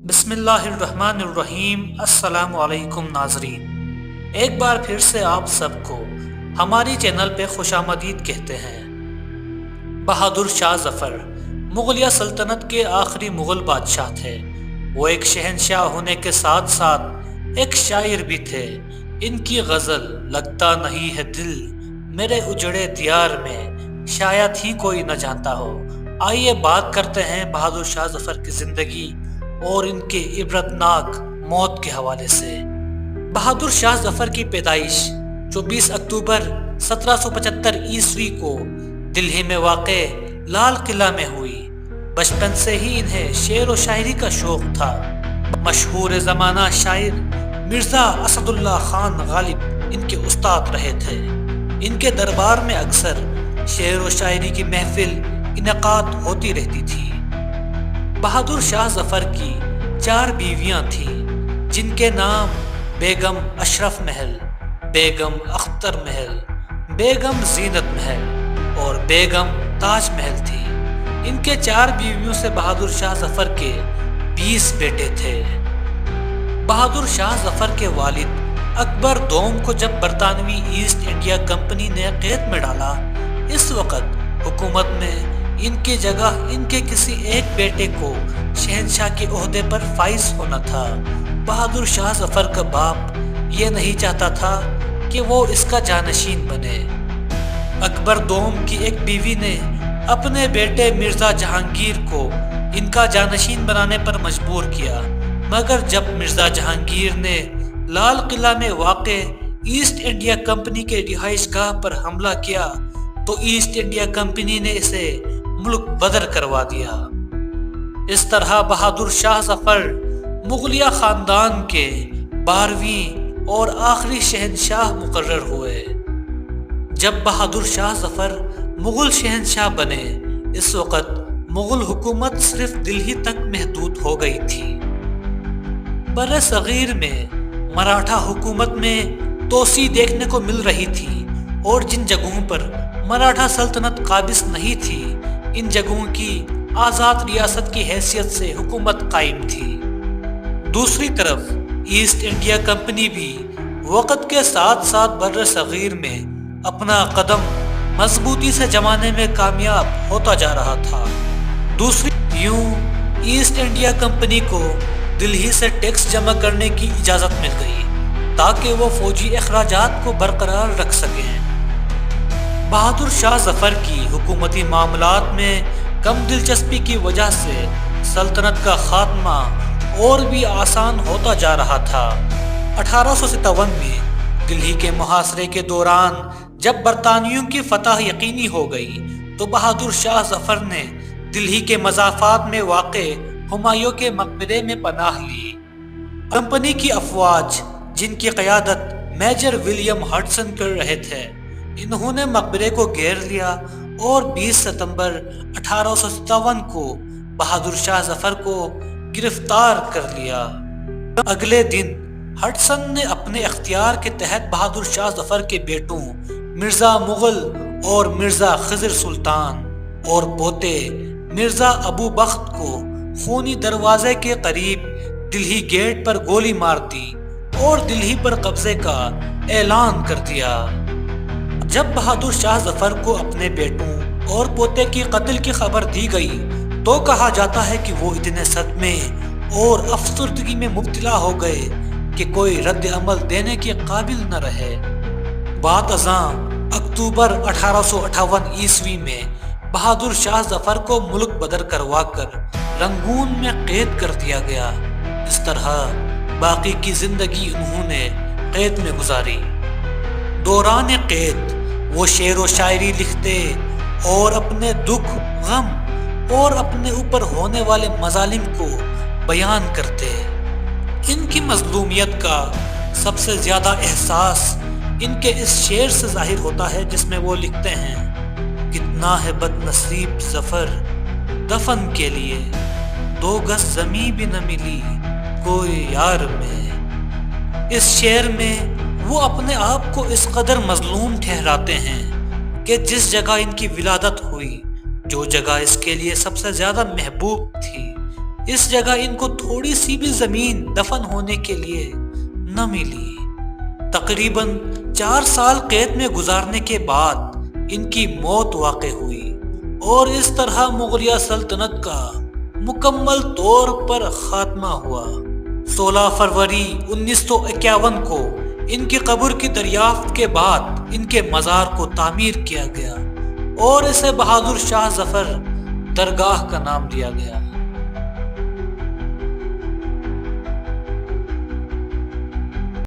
بسم اللہ الرحمن الرحیم۔ السلام علیکم ناظرین، ایک بار پھر سے آپ سب کو ہماری چینل پہ خوش آمدید کہتے ہیں۔ بہادر شاہ ظفر مغلیہ سلطنت کے آخری مغل بادشاہ تھے۔ وہ ایک شہنشاہ ہونے کے ساتھ ساتھ ایک شاعر بھی تھے۔ ان کی غزل لگتا نہیں ہے دل میرے اجڑے دیار میں، شاید ہی کوئی نہ جانتا ہو۔ آئیے بات کرتے ہیں بہادر شاہ ظفر کی زندگی اور ان کے عبرتناک موت کے حوالے سے۔ بہادر شاہ ظفر کی پیدائش 24 اکتوبر 1775 عیسوی کو دلہی میں واقع لال قلعہ میں ہوئی۔ بچپن سے ہی انہیں شعر و شاعری کا شوق تھا۔ مشہور زمانہ شاعر مرزا اسد اللہ خان غالب ان کے استاد رہے تھے۔ ان کے دربار میں اکثر شعر و شاعری کی محفل انعقاد ہوتی رہتی تھی۔ بہادر شاہ ظفر کی 4 بیویاں تھیں، جن کے نام بیگم اشرف محل، بیگم اختر محل، بیگم زینت محل اور بیگم تاج محل تھی۔ ان کے 4 بیویوں سے بہادر شاہ ظفر کے 20 بیٹے تھے۔ بہادر شاہ ظفر کے والد اکبر دوم کو جب برطانوی ایسٹ انڈیا کمپنی نے قید میں ڈالا، اس وقت حکومت میں ان کی جگہ ان کے کسی ایک بیٹے کو شہنشاہ کے عہدے پر فائز ہونا تھا۔ بہادر شاہ ظفر کا باپ یہ نہیں چاہتا تھا کہ وہ اس کا جانشین بنے۔ اکبر دوم کی ایک بیوی نے اپنے بیٹے مرزا جہانگیر کو ان کا جانشین بنانے پر مجبور کیا، مگر جب مرزا جہانگیر نے لال قلعہ میں واقع ایسٹ انڈیا کمپنی کے رہائش گاہ پر حملہ کیا تو ایسٹ انڈیا کمپنی نے اسے ملک بدر کروا دیا۔ اس طرح بہادر شاہ ظفر مغلیہ خاندان کے 12ویں اور آخری شہنشاہ مقرر ہوئے۔ جب بہادر شاہ ظفر مغل شہنشاہ بنے، اس وقت مغل حکومت صرف دلہی تک محدود ہو گئی تھی۔ بر صغیر میں مراٹھا حکومت میں توسیع دیکھنے کو مل رہی تھی، اور جن جگہوں پر مراٹھا سلطنت قابض نہیں تھی، ان جگہوں کی آزاد ریاست کی حیثیت سے حکومت قائم تھی۔ دوسری طرف ایسٹ انڈیا کمپنی بھی وقت کے ساتھ ساتھ بر صغیر میں اپنا قدم مضبوطی سے جمانے میں کامیاب ہوتا جا رہا تھا۔ یوں ایسٹ انڈیا کمپنی کو دلہی سے ٹیکس جمع کرنے کی اجازت مل گئی تاکہ وہ فوجی اخراجات کو برقرار رکھ سکیں۔ بہادر شاہ ظفر کی حکومتی معاملات میں کم دلچسپی کی وجہ سے سلطنت کا خاتمہ اور بھی آسان ہوتا جا رہا تھا۔ 1857 میں دلہی کے محاصرے کے دوران جب برطانویوں کی فتح یقینی ہو گئی تو بہادر شاہ ظفر نے دلہی کے مضافات میں واقع ہمایوں کے مقبرے میں پناہ لی۔ کمپنی کی افواج، جن کی قیادت میجر ولیم ہڈسن کر رہے تھے، انہوں نے مقبرے کو گھیر لیا اور 20 ستمبر 1857 کو بہادر شاہ ظفر کو گرفتار کر لیا۔ اگلے دن ہڈسن نے اپنے اختیار کے تحت بہادر شاہ ظفر کے بیٹوں مرزا مغل اور مرزا خضر سلطان اور پوتے مرزا ابو بخت کو خونی دروازے کے قریب دلہی گیٹ پر گولی مار دی اور دلہی پر قبضے کا اعلان کر دیا۔ جب بہادر شاہ ظفر کو اپنے بیٹوں اور پوتے کی قتل کی خبر دی گئی تو کہا جاتا ہے کہ وہ اتنے صدمے اور افسردگی میں مبتلا ہو گئے کہ کوئی رد عمل دینے کے قابل نہ رہے۔ بعد ازاں اکتوبر 1858 عیسوی میں بہادر شاہ ظفر کو ملک بدر کروا کر رنگون میں قید کر دیا گیا۔ اس طرح باقی کی زندگی انہوں نے قید میں گزاری۔ دوران قید وہ شعر و شاعری لکھتے اور اپنے دکھ، غم اور اپنے اوپر ہونے والے مظالم کو بیان کرتے۔ ان کی مظلومیت کا سب سے زیادہ احساس ان کے اس شعر سے ظاہر ہوتا ہے جس میں وہ لکھتے ہیں: کتنا ہے بد نصیب ظفر دفن کے لیے، 2 گز زمیں بھی نہ ملی کوئی یار میں۔ اس شعر میں وہ اپنے آپ کو اس قدر مظلوم ٹھہراتے ہیں کہ جس جگہ ان کی ولادت ہوئی، جو جگہ اس کے لیے سب سے زیادہ محبوب تھی، اس جگہ ان کو تھوڑی سی بھی زمین دفن ہونے کے لیے نہ ملی۔ تقریباً 4 سال قید میں گزارنے کے بعد ان کی موت واقع ہوئی اور اس طرح مغلیہ سلطنت کا مکمل طور پر خاتمہ ہوا۔ 16 فروری 1951 کو ان کی قبر کی دریافت کے بعد ان کے مزار کو تعمیر کیا گیا اور اسے بہادر شاہ ظفر درگاہ کا نام دیا گیا۔